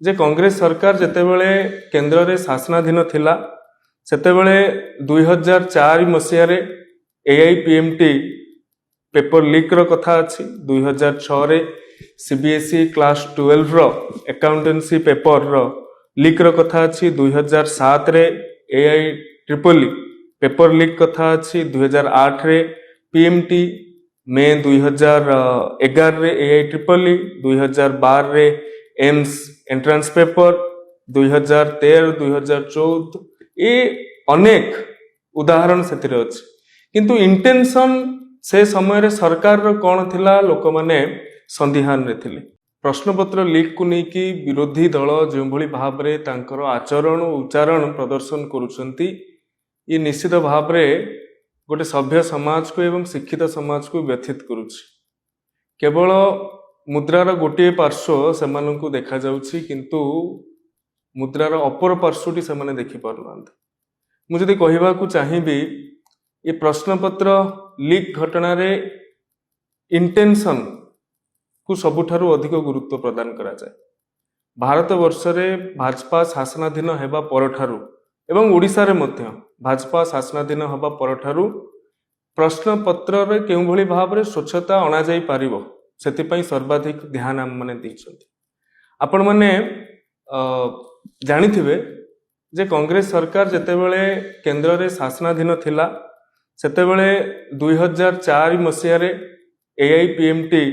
जे कांग्रेस सरकार जेतेबेले केंद्र रे शासनाधीन थिला सेतेबेले 2004 मसीह रे एआईपीएमटी पेपर लीक रो कथा अछि। 2006 रे सीबीएसई क्लास 12 रो अकाउंटेंसी पेपर रो लीक रो कथा अछि। 2007 रे एआई ट्रिपल पेपर लीक कथा अछि। 2008 रे पीएमटी मे 2011 रे एआई ट्रिपल 2012 रे एम्स एंट्रांस पेपर 2013 2014 ये अनेक उदाहरण सेतिरे अछि। किंतु इंटेंशन से समय रे सरकार रो कोन थिला लोक माने संदिहान रे थिले। प्रश्नपत्र लीक को नेकी विरोधी दल जो भली भाव रे तांकर आचरण उच्चारण प्रदर्शन करुछंती ये निश्चित भाव रे गोटे सभ्य समाज को एवं शिक्षित समाज को व्यथित करुछि। केवल मुद्रार गोटे पार्श्व सेमानंकु देखा जाउछि किंतु मुद्रार अपर पार्श्वटी सेमाने देखि पारुनांती। मु जदि कहिबा को चाहिबी ये प्रश्नपत्र लीक घटना रे इंटेंशन को सबुठारु अधिक गुरुत्व प्रदान करा जाए। भारत वर्ष रे भाजपा शासनाधीन हेबा परठारु एवं ओडिशा रे मध्य भाजपा शासनाधीन हेबा परठारु प्रश्नपत्र रे केउ भली भाव रे स्वच्छता अना जाई पारिबो सेतिपई सर्वाधिक ध्यान हम माने दैछंती। आपण माने जानिथिबे जे कांग्रेस सरकार जेतेबेले केंद्र रे शासनाधीन थिला सेतेबेले 2004 मसीह रे एआईपीएमटी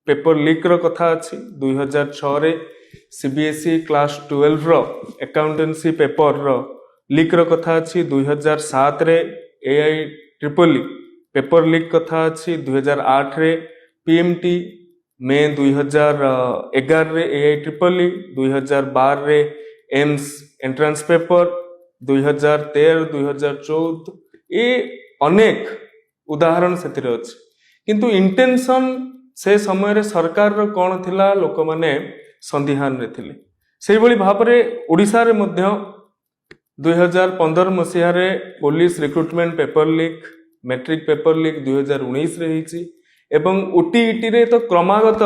पेपर लीक रो कथा अछि। 2006 रे सीबीएसई क्लास 12 रो अकाउंटेंसी पेपर रो लीक रो कथा अछि। 2007 रे एआई ट्रिपल पेपर लीक कथा अछि। 2008 रे पीएमटी मे 2011 रे एआई ट्रिपल 2012 रे एम्स एंट्रांस पेपर 2013 2014 ये अनेक उदाहरण सेतिरे अछि। किंतु इंटेंशन से समय रे सरकार रो कोन थिला लोक माने संदिहान रे थिले। सेहि भली भाव रे ओडिशा रे मध्य 2015 मसीह रे police recruitment paper leak matric paper leak 2019 रे हिची एवं ओटीईटी रे तो क्रमागत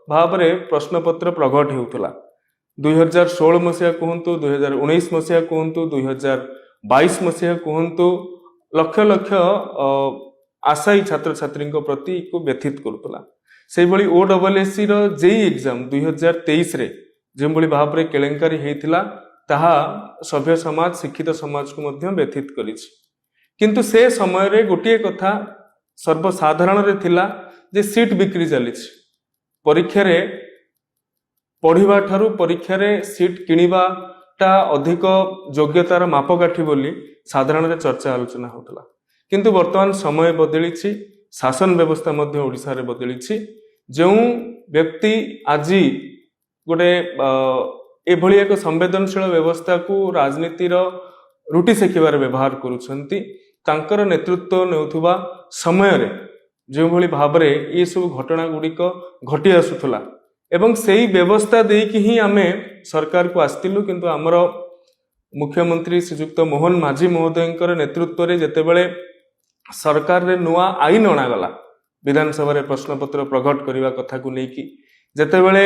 भाव रे प्रश्नपत्र प्रकट हेउतला। 2016 मसीहा कहंतु 2019 मसीहा कहंतु 2022 मसीहा कहंतु लक्ष लक्ष आशायी छात्र छात्री प्रति को व्यथित करुतला। से भली ओडब्ल्यूएससी रो जेई एग्जाम 2023 रे जे भली भाव रे केलेंकारी हेइतिला ताहा सभ्य समाज शिक्षित समाज को मध्य व्यथित करिछि। किंतु से समय रे गोटिए कथा सर्वसाधारण रे थिला जे सीट बिक्री चलिछि। परीक्षा रे पढ़िबा ठारू परीक्षा रे सीट किनिबाटा अधिक योग्यतार मापकाठी बोली साधारण रे चर्चा आलोचना होतला। किंतु वर्तमान समय बदलिछि शासन व्यवस्था मध्य ओडिशा रे बदलिछि। जो व्यक्ति आज गोटे एभली एक संवेदनशील व्यवस्था को राजनीतिर रुटी सेकिबार व्यवहार करुछंती तांकर नेतृत्व नेउथुबा समय रे जो भली भाव रे ये सब घटना गुड़िक घटी आसुथला एवं सेही व्यवस्था देकी ही आमे सरकार को आस्तिलु। किंतु आमर मुख्यमंत्री श्रीयुक्त मोहन माझी महोदयंकर नेतृत्व रे जेतेबेले सरकार रे नुआ आईन अणागला विधानसभा रे प्रश्नपत्र प्रकट करने कथा को लेकी जेतेबेले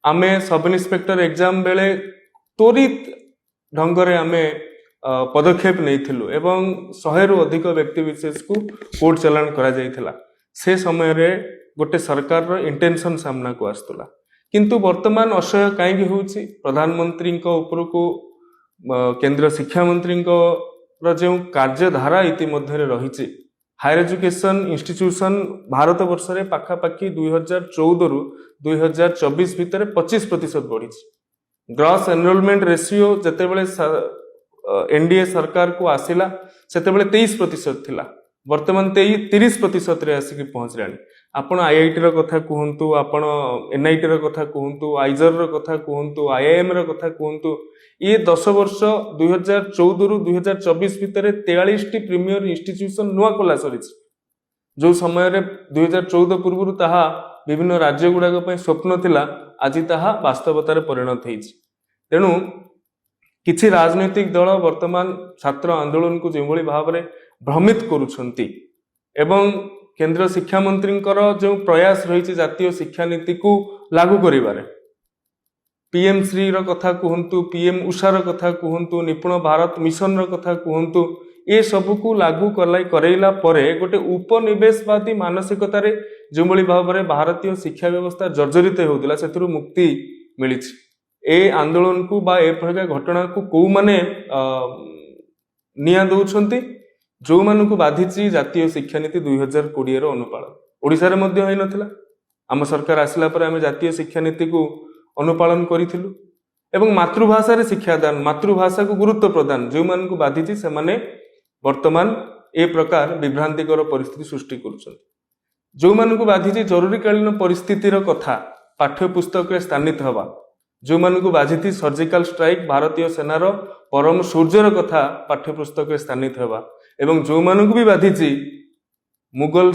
आमे सब इन्स्पेक्टर एग्जाम बेले त्वरित ढंगरे आमे पदक्षेप नैथिलु एवं 100 रु अधिक व्यक्ति विशेष को कोर्ट चालान करा जायथिला। से समय रे गोटे सरकार रो इंटेंशन सामना को आस्तला। किंतु वर्तमान असह्य काईकि होउछि प्रधानमंत्री को ऊपर को केंद्र शिक्षा मंत्री को जो कार्यधारा इति मध्य रही हायर एजुकेशन इंस्टीट्यूशन भारत वर्ष रे पाखापाखि 2014 रु 2024 भितर 25% बढ़ी। ग्रॉस एनरोलमेंट रेशियो जेतेबेले एनडीए सरकार को आसिला सेतेबेले 23% थिला वर्तमान 30% रे आसिक पहुंचलानी। आपण आईआईटी रो कथा कहंतु आपण एनआईटी रो कथा कहंतु आइजर रो कथा कहंतु आईआईएम रो कथा कहंतु ये 10 वर्ष 2014 रु 2024 भितर 43 टी प्रीमियर इंस्टीट्यूशन नुआ खोला सरी जो समय रे 2014 पूर्व ताहा विभिन्न राज्य गुड़ाक स्वप्न थिला आज ताहा वास्तवतार परिणत होइछि। तेणु किछि राजनैतिक दल वर्तमान छात्र आंदोलन को जो भाव में भ्रमित करुछंती एवं केंद्र शिक्षा मंत्री जो प्रयास रही जातीय शिक्षा नीति को लागू करिबारे पीएम श्री रो कथा कहतु, पीएम उषार कथा कहतु, निपुण भारत मिशन रो कथा कहतु, ये सब को लागू करैला परे गोटे उपनिवेशवादी मानसिकतार जो भाव में भारतीय शिक्षा व्यवस्था जर्जरित होता से मुक्ति मिली। ए आंदोलन को बा ए प्रकार घटना को कौ माने निया दौरान जो मान को बाधिची जातीय शिक्षा नीति 2020 अनुपालन ओडिशा रे मध्य होई नथिला। आम सरकार आसिला पर आम जातीय शिक्षा नीति को अनुपालन करिथिलु एवं मातृभाषा रे शिक्षादान, मातृभाषा को गुरुत्व प्रदान जो मान को बाधिची से माने वर्तमान ए प्रकार विभ्रांतिकर परिस्थिति सृष्टि करुछन। जो मान को बाधिची जरूरीकालीन परिस्थितिर कथा पाठ्यपुस्तक रे स्थानित हवा, जो मान को बाधिची सर्जिकल स्ट्राइक भारतीय सेनार परम सूर्यर कथा पाठ्यपुस्तक रे स्थानित हवा एवं जो मान को भी बाधिची मुगल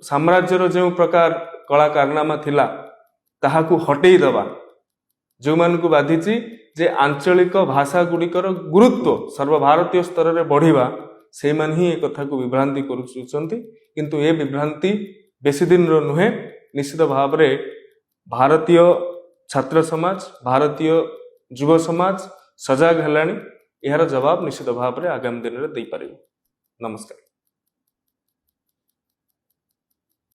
साम्राज्यर जो प्रकार कला कारनामा थिला ताहाकू हटेई दबा, जो मान को बाधिची जे आंचलिक भाषा गुड़िकर गुरुत्व सर्वभारतीय स्तर में बढ़िबा से मान ही एक कथा को विभ्रांति करुछंती। किंतु ए विभ्रांति बेसी दिन रो नुहे, निश्चित भाव में भारतीय छात्र समाज, भारतीय युव समाज सजग हेलानी, यार जवाब निश्चित भाव में आगामी दिन में दे पारिबो। नमस्कार।